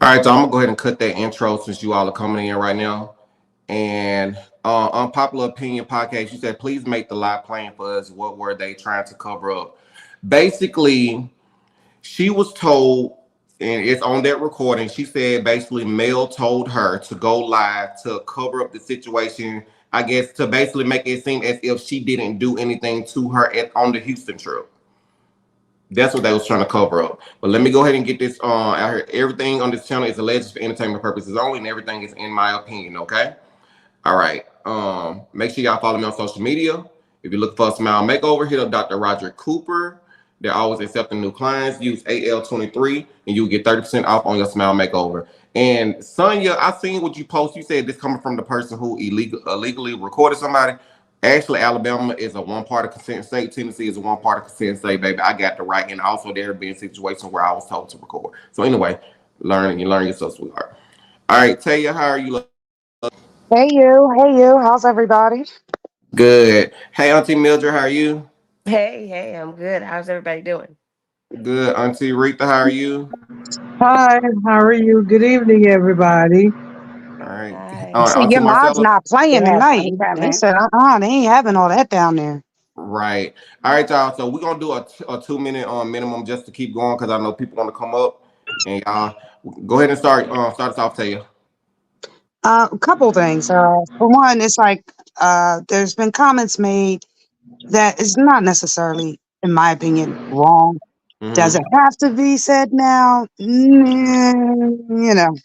All right, so I'm gonna go ahead and cut that intro since you all are coming in right now. And unpopular opinion podcast, you said please make the lie plain for us. What were they trying to cover up? Basically, she was told, and it's on that recording. She said basically Mel told her to go live to cover up the situation. I guess to basically make it seem as if she didn't do anything to her on the Houston trip. That's what they was trying to cover up. But let me go ahead and get this out here. Everything on this channel is alleged for entertainment purposes only, and everything is in my opinion. Okay. All right. Make sure y'all follow me on social media. If you're looking for a smile makeover, hit up Dr. Roger Cooper. They're always accepting new clients. Use AL23 and you'll get 30% off on your smile makeover. And Sonya, I seen what you post. You said this coming from the person who illegally recorded somebody. Actually, Alabama is a one-party consent state. Tennessee is a one-party consent state, baby. I got the right. And also there have been situations where I was told to record. So anyway, learn yourself, sweetheart. All right, Taya, how are you? Hey you, how's everybody? Good. Hey, Auntie Mildred, how are you? Hey, I'm good. How's everybody doing? Good. Auntie Rita, how are you? Hi, how are you? Good evening, everybody. All right. Hi. See, Auntie your mod's Marcella. not playing Yes, tonight. I'm They coming. said, they ain't having all that down there. Right. All right, y'all. So we're gonna do a 2 minute minimum just to keep going because I know people want to come up. And y'all go ahead and start us off, Taya. A couple things. For one, it's like there's been comments made that is not necessarily, in my opinion, wrong. Does it Mm-hmm. have to be said now? You know.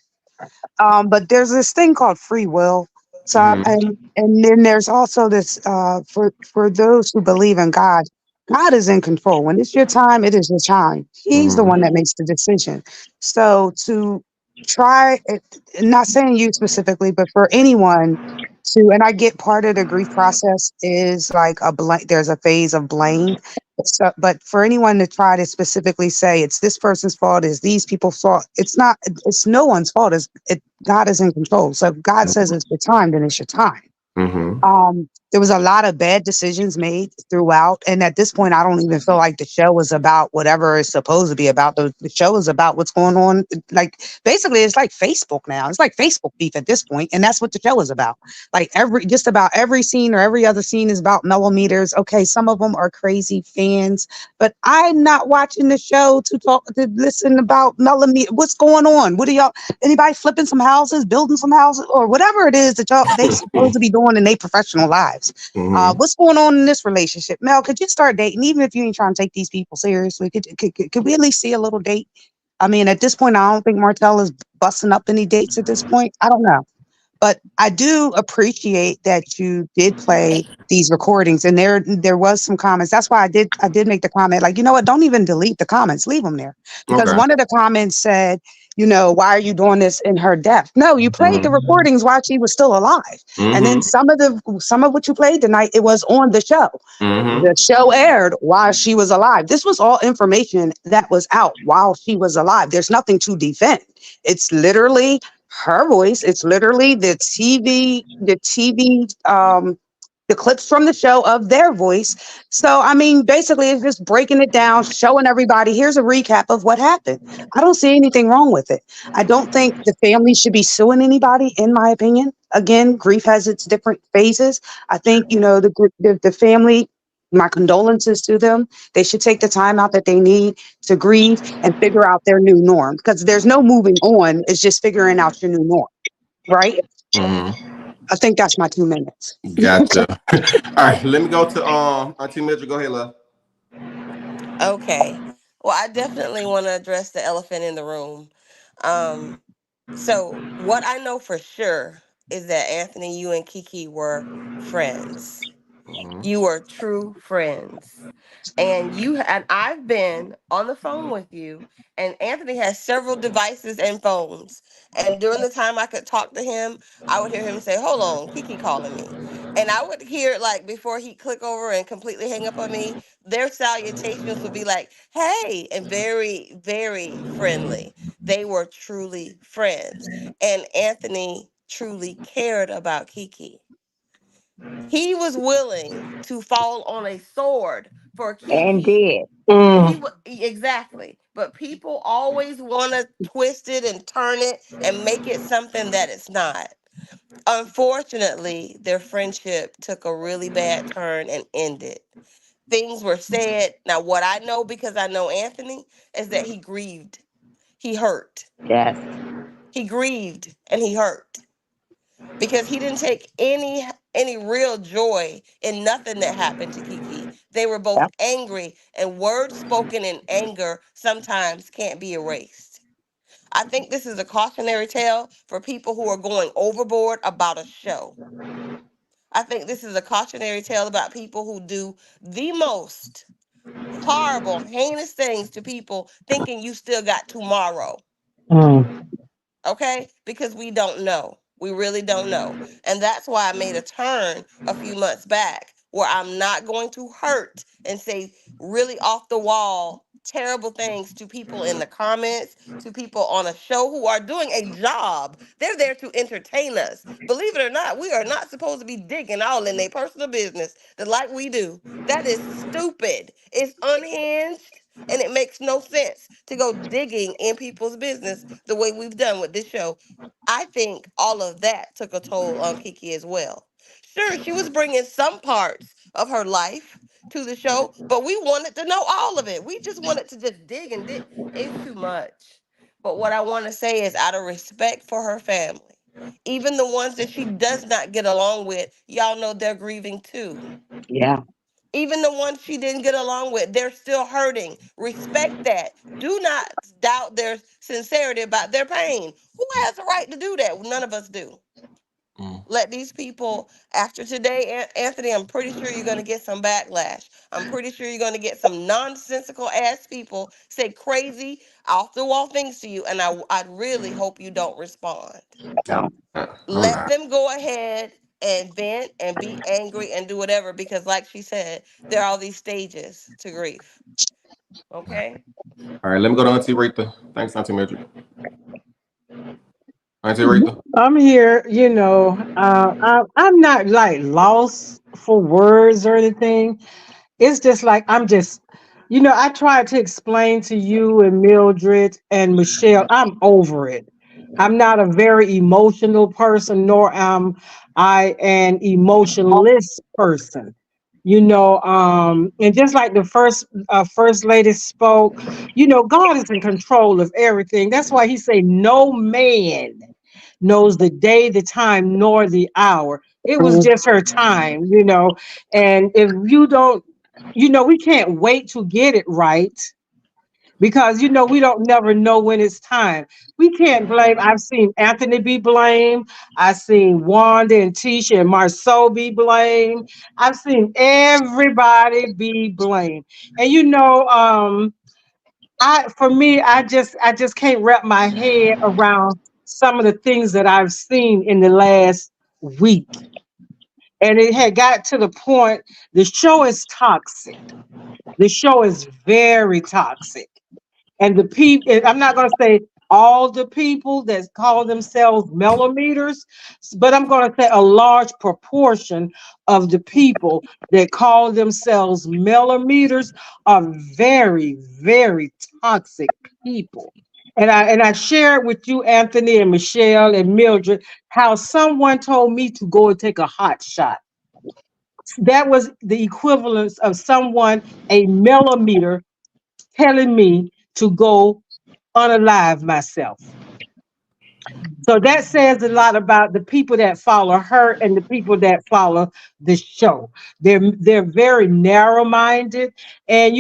But there's this thing called free will. So Mm-hmm. and then there's also this for those who believe in God. God is in control. When it's your time, it is your time. He's the one Mm-hmm. that makes the decision. So to try, not saying you specifically, but for anyone to, and I get part of the grief process is like there's a phase of blame. So, but for anyone to try to specifically say it's this person's fault, is these people's fault, it's not. It's no one's fault. God is in control. So if God says it's your time, then it's your time. Mm-hmm. There was a lot of bad decisions made throughout, and at this point, I don't even feel like the show is about whatever it's supposed to be about. The show is about what's going on. Like basically, it's like Facebook now. It's like Facebook beef at this point, and that's what the show is about. Like just about every scene or every other scene is about millimeters. Okay, some of them are crazy fans, but I'm not watching the show to listen about millimeter. What's going on? What are y'all? Anybody flipping some houses, building some houses, or whatever it is that they supposed to be doing in their professional lives? Mm-hmm. What's going on in this relationship? Mel, could you start dating, even if you ain't trying to take these people seriously? Could we at least see a little date? I mean, at this point, I don't think Martell is busting up any dates at this point. I don't know. But I do appreciate that you did play these recordings, and there was some comments. That's why I did make the comment, like, you know what, don't even delete the comments, leave them there. Because Okay. one of the comments said, why are you doing this in her death? No, you played the Mm-hmm. recordings while she was still alive. And then Mm-hmm. some of what you played tonight, it was on the show. Mm-hmm. The show aired while she was alive. This was all information that was out while she was alive. There's nothing to defend. It's literally her voice. It's literally the clips from the show of their voice. So, I mean, basically, it's just breaking it down, showing everybody, here's a recap of what happened. I don't see anything wrong with it. I don't think the family should be suing anybody, in my opinion. Again, grief has its different phases. I think, the family, my condolences to them. They should take the time out that they need to grieve and figure out their new norm, because there's no moving on. It's just figuring out your new norm, right? Mm-hmm. I think that's my 2 minutes. Gotcha. All right, let me go to Auntie Mildred. Go ahead, love. Okay. Well, I definitely want to address the elephant in the room. Um, so what I know for sure is that Anthony, you and Kiki were friends. Mm-hmm. You were true friends. And I've been on the phone with you, and Anthony has several devices and phones. And during the time I could talk to him, I would hear him say, "Hold on, Kiki calling me." And I would hear, like, before he click over and completely hang up on me, their salutations would be like, "Hey," and very, very friendly. They were truly friends. And Anthony truly cared about Kiki. He was willing to fall on a sword for And Kiki. did. Mm. Exactly. But people always want to twist it and turn it and make it something that it's not. Unfortunately, their friendship took a really bad turn and ended. Things were said. Now, what I know because I know Anthony is that he grieved. He hurt. Yes. He grieved and he hurt because he didn't take any real joy in nothing that happened to Kiki. They were both Yep. angry, and words spoken in anger sometimes can't be erased. I think this is a cautionary tale for people who are going overboard about a show. I think this is a cautionary tale about people who do the most horrible, heinous things to people thinking you still got tomorrow. Mm. Okay? Because we don't know. We really don't know. And that's why I made a turn a few months back where I'm not going to hurt and say really off the wall terrible things to people in the comments, to people on a show who are doing a job. They're there to entertain us. Believe it or not, we are not supposed to be digging all in their personal business like we do. That is stupid. It's unhinged and it makes no sense to go digging in people's business the way we've done with this show. I think all of that took a toll on Kiki as well. Sure, she was bringing some parts of her life to the show, but we wanted to know all of it. We just wanted to just dig and dig. It's too much. But what I want to say is, out of respect for her family, even the ones that she does not get along with, y'all know they're grieving too. Yeah. Even the ones she didn't get along with, they're still hurting. Respect that. Do not doubt their sincerity about their pain. Who has the right to do that? None of us do. Mm. Let these people, after today, Anthony, I'm pretty sure you're going to get some backlash. I'm pretty sure you're going to get some nonsensical ass people say crazy, off the wall things to you. And I really hope you don't respond. No. I'm Let not. them go ahead and vent and be angry and do whatever because, like she said, there are all these stages to grief. Okay? All right, let me go to Auntie Rita. Thanks, Auntie Mildred. Auntie Rita. I'm here, I'm not like lost for words or anything. It's just like I tried to explain to you and Mildred and Michelle, I'm over it. I'm not a very emotional person, nor am I an emotionless person. And just like the first lady spoke, God is in control of everything. That's why he say no man knows the day, the time, nor the hour. It was Mhm. just her time. And if you don't, we can't wait to get it right because we don't never know when it's time. We can't blame. I've seen Anthony be blamed. I've seen Wanda and Tisha and Marceau be blamed. I've seen everybody be blamed. And for me, I just can't wrap my head around some of the things that I've seen in the last week. And it had got to the point, the show is toxic. The show is very toxic. And the people, I'm not going to say all the people that call themselves millimeters, but I'm going to say a large proportion of the people that call themselves millimeters are very, very toxic people. And I shared with you, Anthony and Michelle and Mildred, how someone told me to go and take a hot shot. That was the equivalence of someone, a millimeter, telling me to go unalive myself. So that says a lot about the people that follow her and the people that follow the show. They're very narrow-minded, and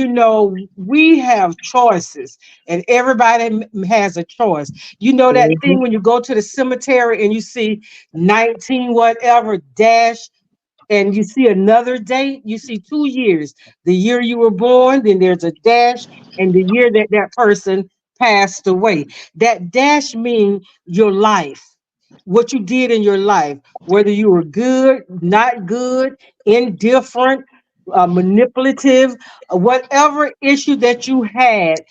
we have choices, and everybody has a choice. You know that thing when you go to the cemetery and you see 19 whatever dash and you see another date, you see 2 years. The year you were born, then there's a dash, and the year that that person passed away. That dash means your life, what you did in your life, whether you were good, not good, indifferent, manipulative, whatever issue that you had,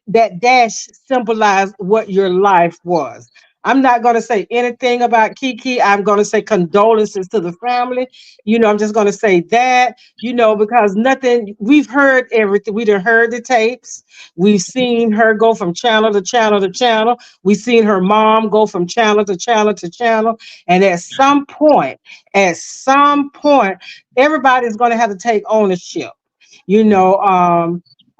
that dash symbolized what your life was. I'm not going to say anything about Kiki. I'm going to say condolences to the family. I'm just going to say that, because nothing, we've heard everything. We done heard the tapes. We've seen her go from channel to channel to channel. We've seen her mom go from channel to channel to channel. And at some point, everybody's going to have to take ownership.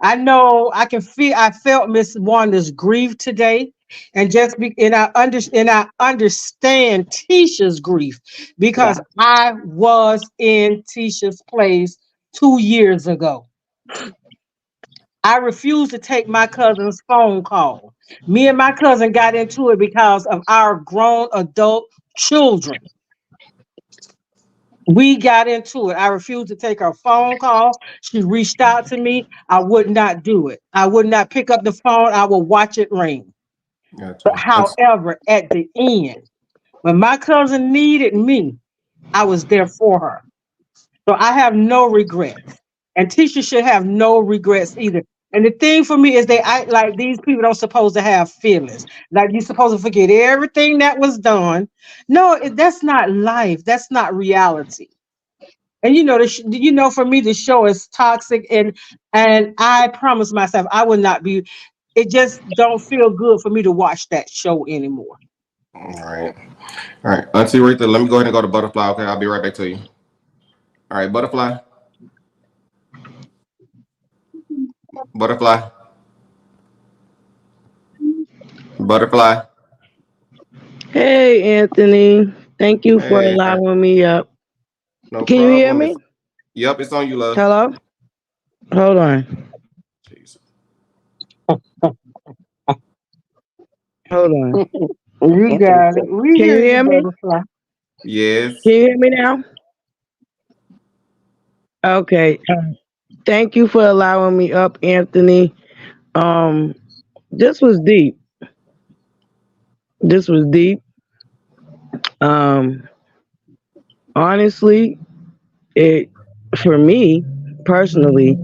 I know I felt Miss Wanda's grief today. And I understand Tisha's grief Yeah. because I was in Tisha's place 2 years ago. I refused to take my cousin's phone call. Me and my cousin got into it because of our grown adult children. We got into it. I refused to take her phone call. She reached out to me. I would not do it. I would not pick up the phone. I will watch it ring. But Gotcha. however, at the end, when my cousin needed me, I was there for her. So I have no regrets. And teachers should have no regrets either. And the thing for me is they act like these people don't supposed to have feelings. Like you're supposed to forget everything that was done. No, that's not life. That's not reality. And for me, the show is toxic, and I promise myself I will not be. It just don't feel good for me to watch that show anymore. All right. All right. Auntie Rita, let me go ahead and go to Butterfly. Okay. I'll be right back to you. All right. Butterfly. Butterfly. Butterfly. Hey, Anthony. Thank you for Hey. allowing me up. No Can you hear problem. me? Yep. It's on you, love. Hello? Hold on. Jeez. Hold on. You Anthony got said, it. We Can hear you you, hear me? butterfly. Yes. Can you hear me now? Okay. Thank you for allowing me up, Anthony. Um, this was deep. This was deep. Um, honestly, it for me personally,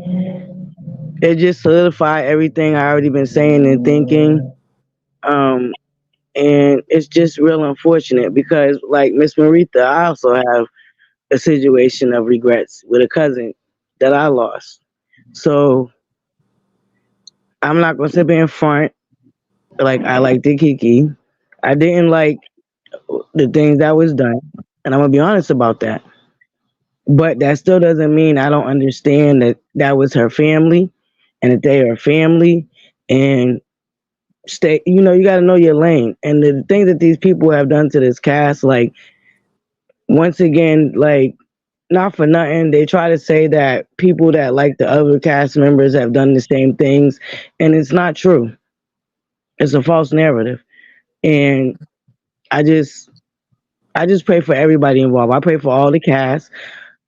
it just solidified everything I already been saying and thinking. Um, and it's just real unfortunate because, like Miss Marita, I also have a situation of regrets with a cousin that I lost. So I'm not gonna sit there in front like I like the Kiki. I didn't like the things that was done, and I'm gonna be honest about that. But that still doesn't mean I don't understand that that was her family, and that they are family, and stay. You got to know your lane. And the things that these people have done to this cast, like once again, like not for nothing, they try to say that people that like the other cast members have done the same things, and it's not true. It's a false narrative. And I just I just pray for everybody involved. I pray for all the cast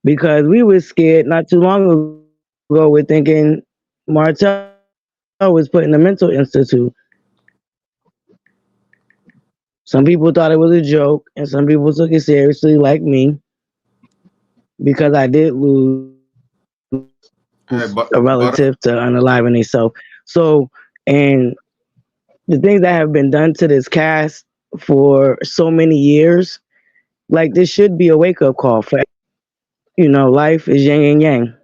because we were scared not too long ago with thinking Martell was put in a mental institute. Some people thought it was a joke, and some people took it seriously, like me, because I did lose a relative to Hey, unaliving butter. themselves. And the things that have been done to this cast for so many years, like this should be a wake up call for everybody. Life is yin and yang.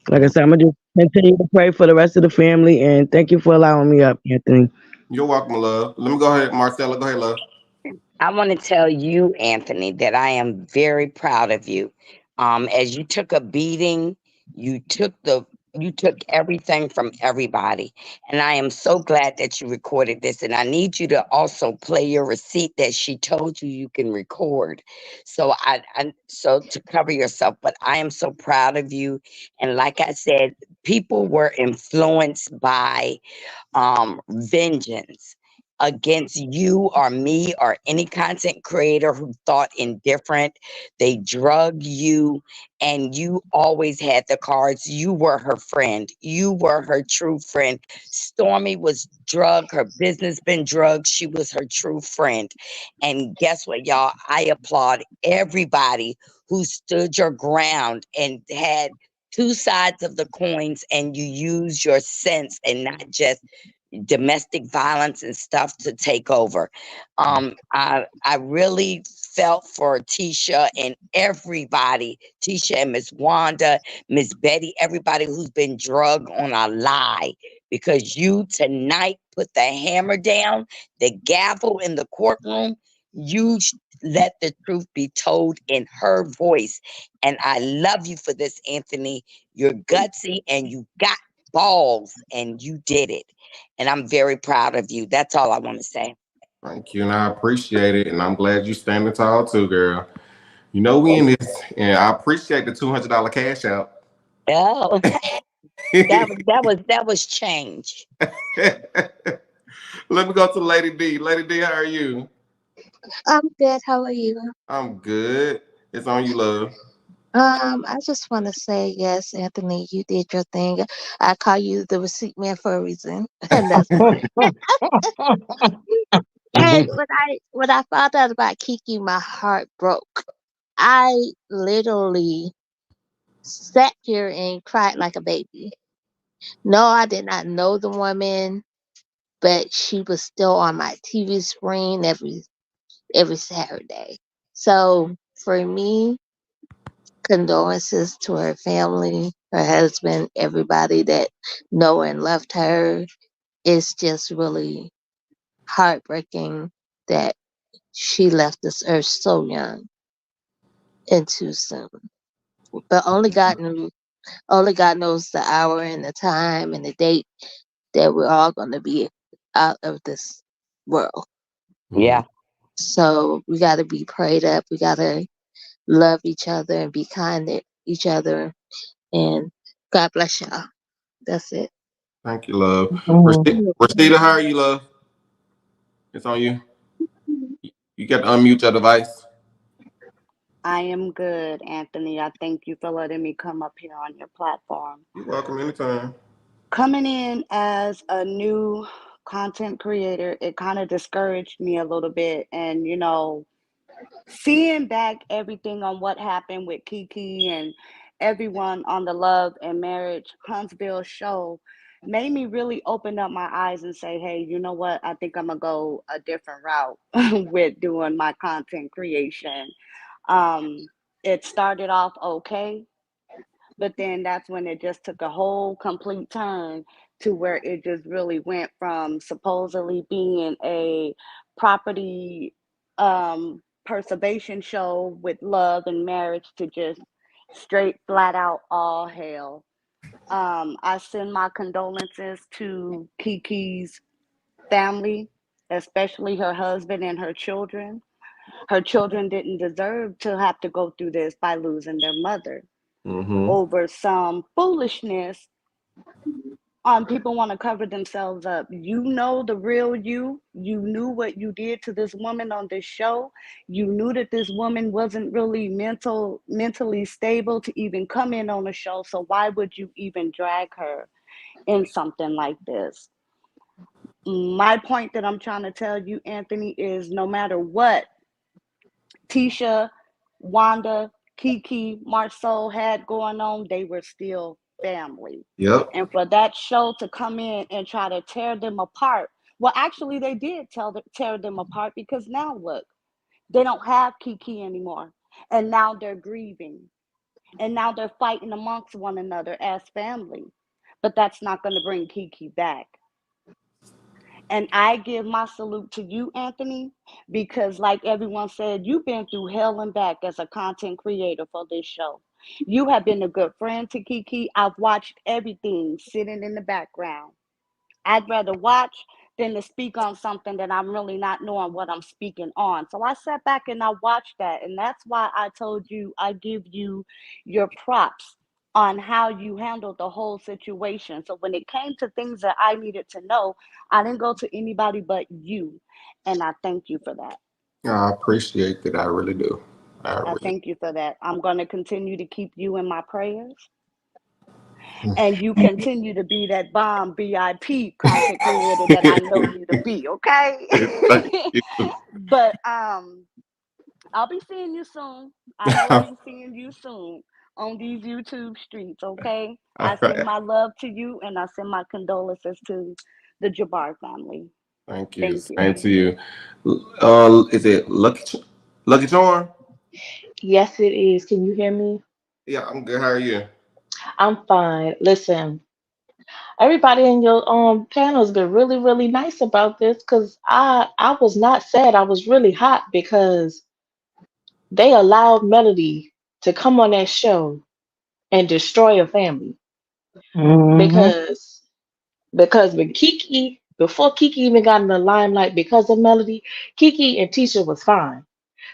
Like I said, I'm gonna just continue to pray for the rest of the family, and thank you for allowing me up, Anthony. You're welcome, love. Let me go ahead, Marcella. Go ahead, love. I want to tell you, Anthony, that I am very proud of you. As you took a beating, you took the you took everything from everybody. And I am so glad that you recorded this. And I need you to also play your receipt that she told you you can record. So to cover yourself. But I am so proud of you. And like I said, people were influenced by vengeance against you or me or any content creator who thought indifferent. They drug you, and you always had the cards. You were her friend. You were her true friend. Stormy was drugged. Her business been drugged. She was her true friend. And guess what, y'all? I applaud everybody who stood your ground and had two sides of the coins, and you use your sense and not just domestic violence and stuff to take over. I really felt for Tisha and everybody, Tisha and Miss Wanda, Miss Betty, everybody who's been drugged on a lie, because you tonight put the hammer down, the gavel in the courtroom. You let the truth be told in her voice. And I love you for this, Anthony. You're gutsy and you got balls and you did it. And I'm very proud of you. That's all I want to say. Thank you, and I appreciate it, and I'm glad you standing tall too, girl. You know we in this, and I appreciate the $200 cash out. Oh, that was change. Let me go to Lady D. Lady D, how are you? I'm good. How are you? I'm good. It's on you, love. I just want to say yes, Anthony, you did your thing. I call you the receipt man for a reason, and that's fine. And when I found out about Kiki, my heart broke. I literally sat here and cried like a baby. No, I did not know the woman, but she was still on my TV screen every Saturday. So for me, condolences to her family, her husband, everybody that know and loved her. It's just really heartbreaking that she left this earth so young and too soon. But only God knows the hour and the time and the date that we're all going to be out of this world. Yeah. So we got to be prayed up. We got to love each other and be kind to each other. And God bless y'all. That's it. Thank you, love. Mhm. Rashida, how are you, love? It's on you. You got to unmute your device. I am good, Anthony. I thank you for letting me come up here on your platform. You're welcome anytime. Coming in as a new content creator, it kind of discouraged me a little bit. And, seeing back everything on what happened with Kiki and everyone on the Love and Marriage Huntsville show made me really open up my eyes and say, hey, you know what? I think I'm going to go a different route with doing my content creation. Um, it started off okay, but then that's when it just took a whole complete turn to where it just really went from supposedly being a property preservation show with love and marriage to just straight flat out all hell. I send my condolences to Kiki's family, especially her husband and her children. Her children didn't deserve to have to go through this by losing their mother Mm-hmm. over some foolishness. People want to cover themselves up. You know the real you. You knew what you did to this woman on this show. You knew that this woman wasn't really mentally stable to even come in on the show. So why would you even drag her in something like this? My point that I'm trying to tell you, Anthony, is no matter what Tisha, Wanda, Kiki, Marceau had going on, they were still family. Yep. And for that show to come in and try to tear them apart, well, actually, they did tear them apart, because now look, they don't have Kiki anymore. And now they're grieving. And now they're fighting amongst one another as family. But that's not going to bring Kiki back. And I give my salute to you, Anthony, because like everyone said, you've been through hell and back as a content creator for this show. You have been a good friend to Kiki. I've watched everything sitting in the background. I'd rather watch than to speak on something that I'm really not knowing what I'm speaking on. So I sat back and I watched that. And that's why I told you I give you your props on how you handled the whole situation. So when it came to things that I needed to know, I didn't go to anybody but you. And I thank you for that. I appreciate that. I really do. I I really. thank you for that. I'm going to continue to keep you in my prayers. And you continue to be that bomb VIP content creator that I know you to be, okay? Thank you. But I'll be seeing you soon. I will be seeing you soon on these YouTube streets, okay? All I send right. my love to you, and I send my condolences to the Jabbar family. Thank you. Thank you. Same to you. Is it Lucky Charm? Yes, it is. Can you hear me? Yeah, I'm good. How are you? I'm fine. Listen, everybody in your panel has been really, really nice about this because I was not sad. I was really hot because they allowed Melody to come on that show and destroy a family. Mm-hmm. Because when Kiki, before Kiki even got in the limelight because of Melody, Kiki and Tisha was fine.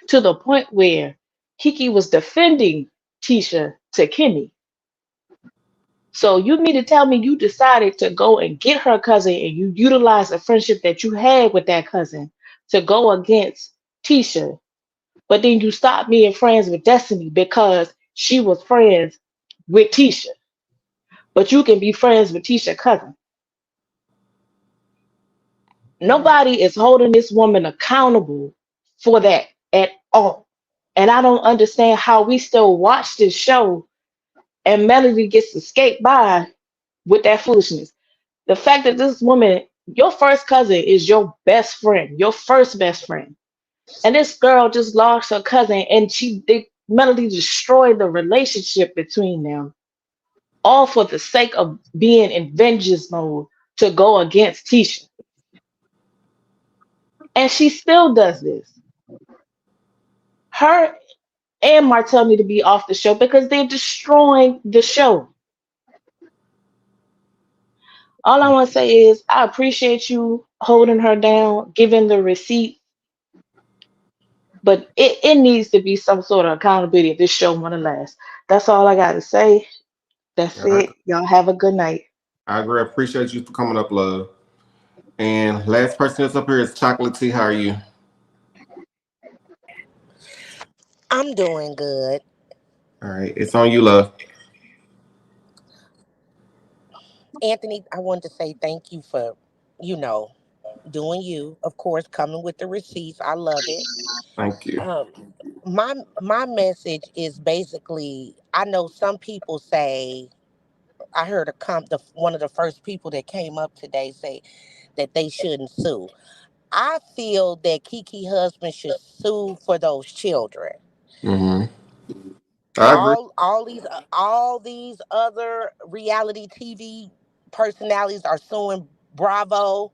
To the point where Kiki was defending Tisha to Kimmy. So you mean to tell me you decided to go and get her cousin and you utilized a friendship that you had with that cousin to go against Tisha, but then you stopped being friends with Destiny because she was friends with Tisha. But you can be friends with Tisha's cousin. Nobody is holding this woman accountable for that at all. And I don't understand how we still watch this show and Melody gets to skate by with that foolishness. The fact that this woman, your first cousin, is your best friend, your first best friend, and this girl just lost her cousin, and Melody destroyed the relationship between them, all for the sake of being in vengeance mode to go against Tisha, and she still does this. Her and Martell need to be off the show because they're destroying the show. All I want to say is I appreciate you holding her down, giving the receipt. But it needs to be some sort of accountability if this show want to last. That's all I got to say. That's Yeah, I, it. Y'all have a good night. I agree. I appreciate you for coming up, love. And last person that's up here is Chocolate Tea. How are you? I'm doing good. All right, it's on you, love. Anthony, I wanted to say thank you for, you know, doing you. Of course, coming with the receipts. I love it. Thank you. Um, my message is basically, I know some people say, I heard one of the first people that came up today say that they shouldn't sue. I feel that Kiki husband should sue for those children. Hmm. I agree. All these other reality TV personalities are suing Bravo,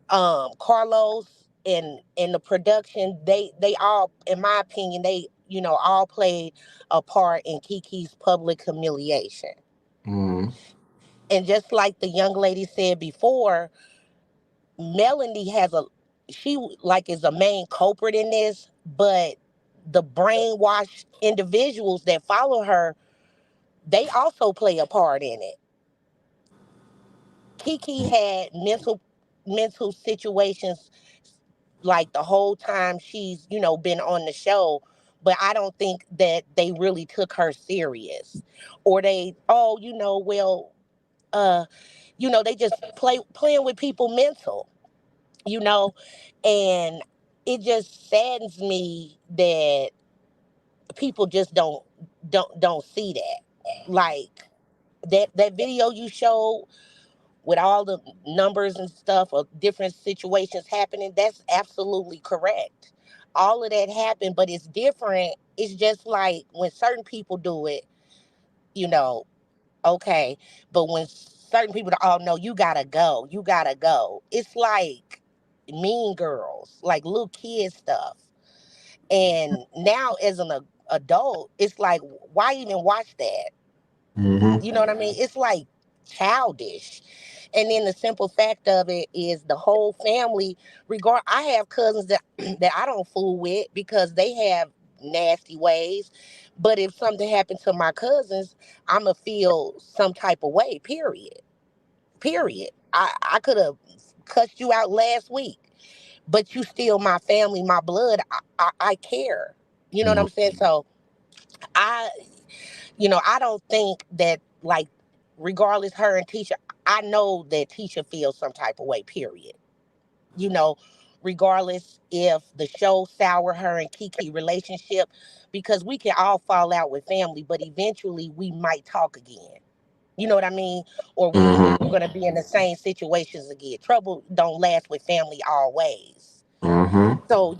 Carlos, and the production. They all, in my opinion, they all played a part in Kiki's public humiliation. Hmm. And just like the young lady said before, Melanie she like is a main culprit in this, but the brainwashed individuals that follow her, they also play a part in it. Kiki had mental situations like the whole time she's, been on the show, but I don't think that they really took her serious. Or they, oh, well, uh, they just playing with people mental, you know, and it just saddens me that people just don't see that. Like that video you showed with all the numbers and stuff of different situations happening, that's absolutely correct. All of that happened, but it's different. It's just like when certain people do it, you know, okay. But when certain people, oh no, you gotta go. It's like Mean Girls, like little kid stuff. And now as an adult, it's like, why even watch that? Hmm. You know what I mean? It's like childish. And then the simple fact of it is the whole family, I have cousins that that I don't fool with because they have nasty ways. But if something happened to my cousins, I'ma feel some type of way, period. Period. I could have cussed you out last week, but you still my family, my blood. I care. You know what I'm saying? So I I don't think that, like, regardless her and Tisha, I know that Tisha feels some type of way, period. You know, regardless if the show sour her and Kiki relationship, because we can all fall out with family, but eventually we might talk again. You know what I mean? Or we're Mm-hmm. gonna be in the same situations again. Trouble don't last with family always. Mm-hmm. So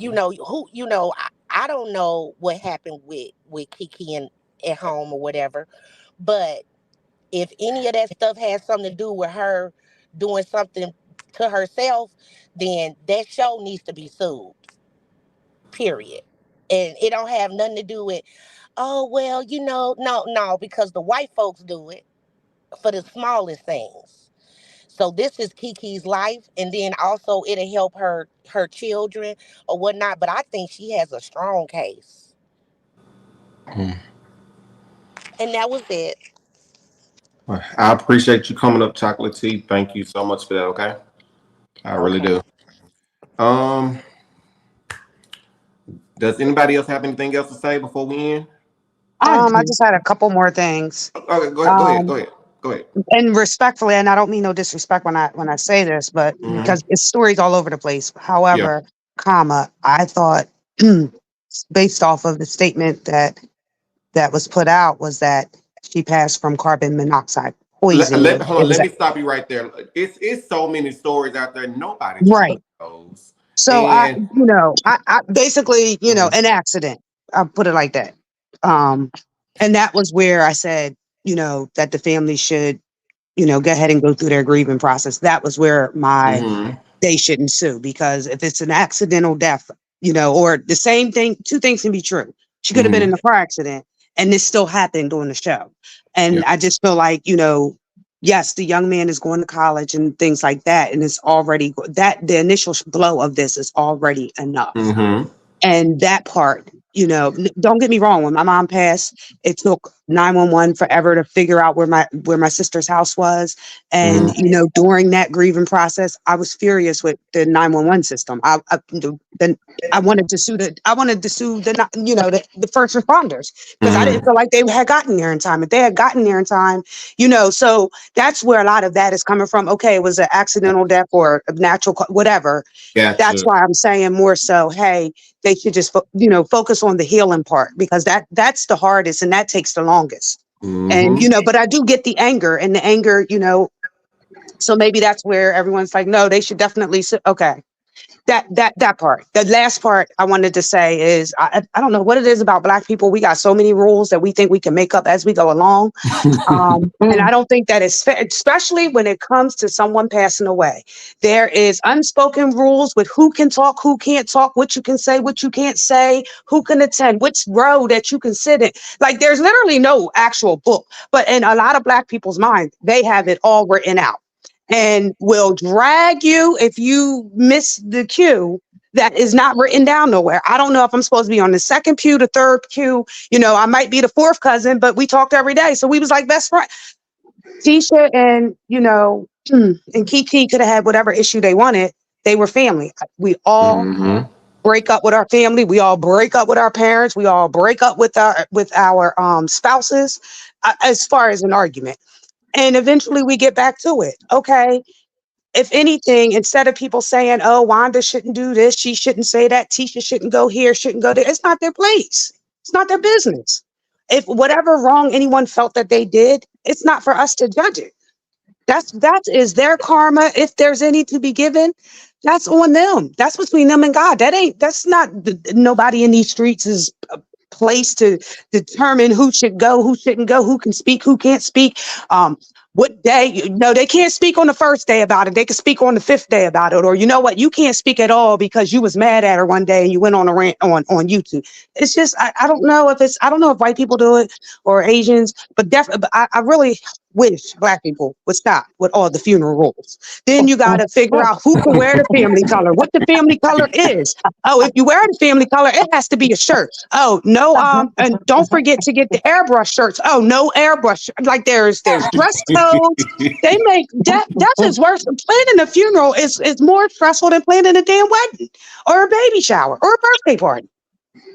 I don't know what happened with Kiki and at home or whatever, but if any of that stuff has something to do with her doing something to herself, then that show needs to be sued. Period. And it don't have nothing to do with, oh well, no, because the white folks do it for the smallest things. So this is Kiki's life, and then also it'll help her children or whatnot. But I think she has a strong case, and that was it. I appreciate you coming up, Chocolate Tea. Thank you so much for that. Okay, I really Okay. do. Um, does anybody else have anything else to say before we end? I I do. just had a couple more things. Okay, go ahead. Go ahead. Go Um, ahead. Go ahead. and respectfully, and I don't mean no disrespect when I say this, but Mm-hmm. because it's stories all over the place. Yeah. However, I thought based off of the statement that was put out was that she passed from carbon monoxide poisoning. Hold It on. was Let me stop you right there. It's so many stories out there. Nobody right. trusts those. So And I basically, mhm, an accident. I'll put it like that. Um, and that was where I said, that the family should, go ahead and go through their grieving process. That was where mhm, they shouldn't sue, because if it's an accidental death, or the same thing, two things can be true. She could have been in mhm, a car accident and this still happened during the show. yeah. And I just feel like, yes, the young man is going to college and things like that. And it's already that the initial blow of this is already enough. Mhm, And that part, don't get me wrong. When my mom passed, it took 911 forever to figure out where my sister's house was. And mhm, during that grieving process, I was furious with the 911 system. I wanted to sue the first responders, because I didn't mhm. feel like they had gotten there in time. If they had gotten there in time, so that's where a lot of that is coming from. Okay, it was an accidental death or a natural, whatever. That's Gotcha. why I'm saying more so, hey, they should just focus on the healing part, because that's the hardest and that takes the longest. And Mhm. but I do get the anger, and the anger, so maybe that's where everyone's like, no, they should definitely okay. That part, the last part I wanted to say is, I don't know what it is about Black people. We got so many rules that we think we can make up as we go along. And I don't think that is fair, especially when it comes to someone passing away. There is unspoken rules with who can talk, who can't talk, what you can say, what you can't say, who can attend, which row that you can sit in. Like, there's literally no actual book, but in a lot of Black people's minds, they have it all written out and will drag you if you miss the cue that is not written down nowhere. I don't know if I'm supposed to be on the second pew, the third pew. I might be the fourth cousin, but we talked every day. So we was like best friends. Tisha and, and Kiki could have had whatever issue they wanted. They were family. We all Mhm. break up with our family. We all break up with our parents. We all break up with our spouses, as far as an argument. And eventually we get back to it. Okay, if anything, instead of people saying, oh, Wanda shouldn't do this, she shouldn't say that, Tisha shouldn't go here, shouldn't go there, it's not their place. It's not their business. If whatever wrong anyone felt that they did, it's not for us to judge it. That is their karma. If there's any to be given, that's on them. That's between them and God. That's not nobody in these streets is place to determine who should go, who shouldn't go, who can speak, who can't speak. What day, they can't speak on the first day about it. They can speak on the fifth day about it. Or, you know what, you can't speak at all because you was mad at her one day and you went on a rant on YouTube. It's just, I don't know if white people do it or Asians, but definitely, I really wish Black people would stop with all the funeral rules. Then you got to figure out who can wear the family color, what the family color is. Oh, if you wear the family color, it has to be a shirt. Oh, no, and don't forget to get the airbrush shirts. Oh, no airbrush. Like, there's dress codes. They make death is worse. Planning a funeral is more stressful than planning a damn wedding or a baby shower or a birthday party.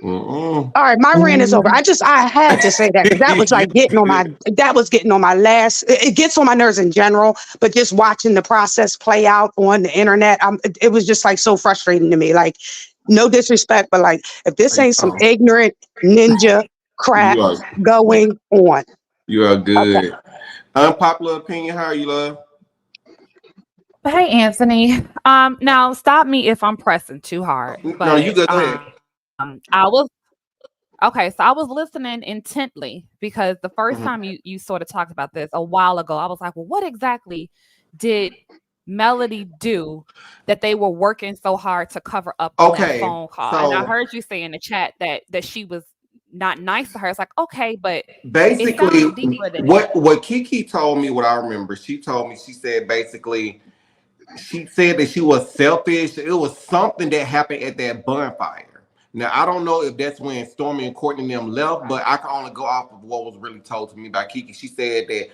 Mm-mm. All right, my rant is over. I had to say that because that was like getting on my last. It gets on my nerves in general, but just watching the process play out on the internet, it was just like so frustrating to me. Like, no disrespect, but like, if this ain't some Oh, ignorant ninja crap you are going on. you are Okay. good. Unpopular opinion. How are you, love? Hey Anthony. Now stop me if I'm pressing too hard, No, you but good. Go ahead. I was okay, so I was listening intently because the first Mhm. time you sort of talked about this a while ago, I was like, well, what exactly did Melody do that they were working so hard to cover up on that Okay, phone call? And I so heard you say in the chat that she was not nice to her. It's like, okay, but it basically, sounds deeper than that. what Kiki told me, what I remember, she told me, she said basically, she said that she was selfish. It was something that happened at that bonfire. Now I don't know if that's when Stormi and Courtney and them left, but I can only go off of what was really told to me by Kiki. She said that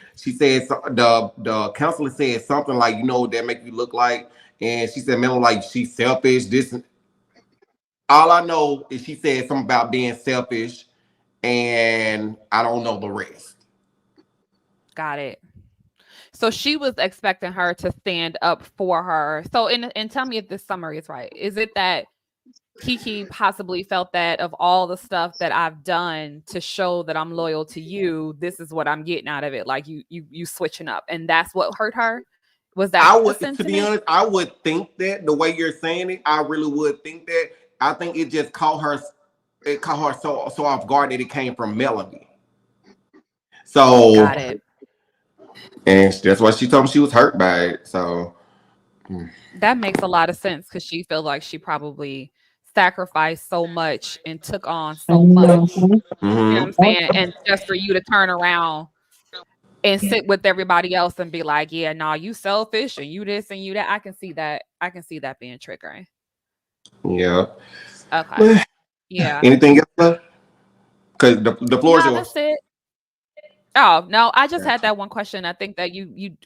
the counselor said something like, you know what that make you look like, and she said, man, like she's selfish. This all I know is she said something about being selfish, and I don't know the rest. Got it. So she was expecting her to stand up for her. So and tell me if this summary is right. Is it that Kiki possibly felt that of all the stuff that I've done to show that I'm loyal to you, this is what I'm getting out of it. Like you switching up, and that's what hurt her. Was that I the would, to be sentiment? honest, I would think that the way you're saying it, I really would think that. I think it just caught her, it caught her so off guard that it came from Melanie. So, Got it. and that's why she told me she was hurt by it. So, That makes a lot of sense because she felt like she probably sacrificed so much and took on so much. Mhm. You know what I'm mm-hmm. saying? And just for you to turn around and sit with everybody else and be like, yeah, nah, you selfish and you this and you that. I can see that. I can see that being triggering. Yeah. Okay. Yeah. Anything else? Because the floor is No, yours. that's it. Oh, no, I just had that one question. I think that you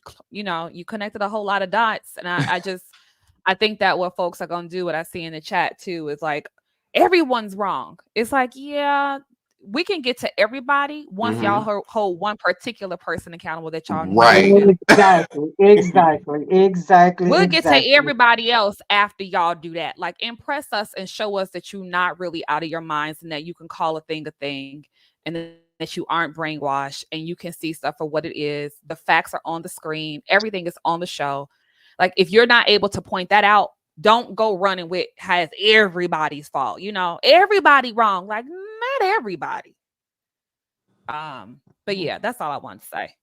connected a whole lot of dots. And I think that what folks are gonna do, what I see in the chat too, is like everyone's wrong. It's like, yeah, we can get to everybody once y'all Mm-hmm. hold one particular person accountable that y'all know Right. do. Exactly, exactly, exactly, We'll get to exactly. everybody else after y'all do that. Like impress us and show us that you're not really out of your minds and that you can call a thing and that you aren't brainwashed and you can see stuff for what it is. The facts are on the screen. Everything is on the show. Like if you're not able to point that out, don't go running with has everybody's fault. Everybody wrong. Like not everybody. But yeah, that's all I want to say.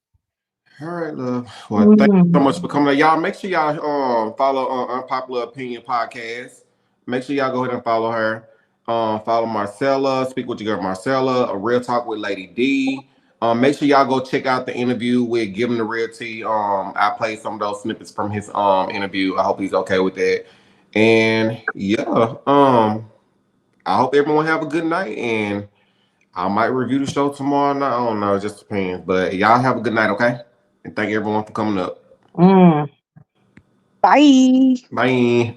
All right, love. Well, thank you so Mhm. much for coming. Y'all make sure y'all follow Unpopular Opinion Podcast. Make sure y'all go ahead and follow her. Follow Marcella. Speak with your girl Marcella. A Real Talk with Lady D. Make sure y'all go check out the interview with Give Him the Real Tea. I played some of those snippets from his interview. I hope he's okay with that. And yeah, I hope everyone have a good night. And I might review the show tomorrow night. I don't know, it just depends. But y'all have a good night, okay? And thank everyone for coming up. Mm. Bye. Bye.